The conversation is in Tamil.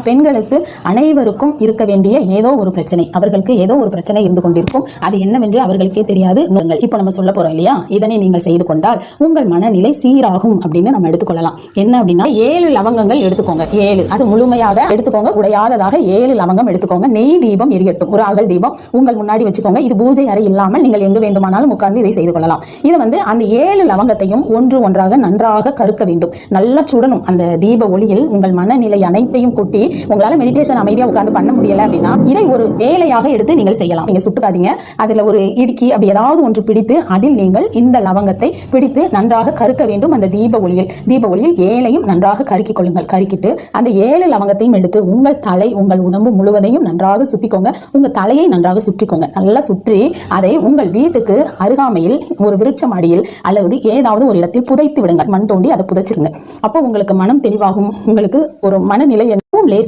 பெண்களுக்கு அனைவருக்கும் இருக்க வேண்டிய ஏதோ ஒரு பிரச்சனை, அவர்களுக்கு ஏதோ ஒரு பிரச்சனை இருந்து கொண்டிருக்கும். அது என்னவென்று அவர்களுக்கே தெரியாது. இப்போ நம்ம சொல்ல போறோம் இல்லையா, இதனை நீங்கள் செய்து கொண்டால் உங்கள் மனநிலை சீராகும் அப்படின்னு நம்ம எடுத்துக்கொள்ளலாம். என்ன அப்படின்னா 7 லவங்கங்கள் எடுத்துக்கோங்க. 7 அது முழுமையாக எடுத்துக்கோங்க, உடையாததாக 7 லவங்கம் எடுத்துக்கோங்க. நெய் தீபம் எரியட்டும், ஒரு அகல் தீபம் உங்கள் முன்னாடி வச்சுக்கோங்க. இது பூஜை அறை இல்லாமல் நீங்கள் எங்கு வேண்டுமானாலும் உட்கார்ந்து இதை செய்து கொள்ளலாம். இதை அந்த 7 லவங்கத்தையும் ஒன்றாக நன்றாக கருக்க வேண்டும். நல்லா சுடணும். அந்த தீப ஒளியில் உங்கள் மனநிலை அனைத்தையும் கூட்டி, உங்களால் மெடிடேஷன் அமைதியாக உட்கார்ந்து பண்ண முடியல அப்படின்னா இதை ஒரு வேலையாக எடுத்து நீங்கள் செய்யலாம். நீங்க சுட்டுக்காதீங்க. அதுல ஒரு இடுக்கி அப்படி ஏதாவது ஒன்று பிடித்து அதில் நீங்கள் இந்த லவங்கத்தை பிடித்து நன்றாக கருக்க வேண்டும். அந்த தீப ஒளியில் 7ஐயும் நன்றாக கருக்கிக் கொள்ளுங்கள். கருக்கிட்டு அந்த 7 லவங்கத்தையும் எடுத்து உங்கள் தலை, உங்கள் உடம்பு முழுவதையும் நன்றாக சுத்திக்கோங்க. உங்க தலையை நன்றாக சுற்றிக்கோங்க. நல்லா சுற்றி அதை உங்கள் வீட்டுக்கு அருகாமையில் ஒரு விருட்சம் அடியில் அல்லது ஏதாவது ஒரு இடத்தில் புதைத்து விடுங்க. மண் தோண்டி அதை புதைச்சிருங்க. அப்போ உங்களுக்கு மனம் தெளிவாகும். உங்களுக்கு ஒரு மனநிலை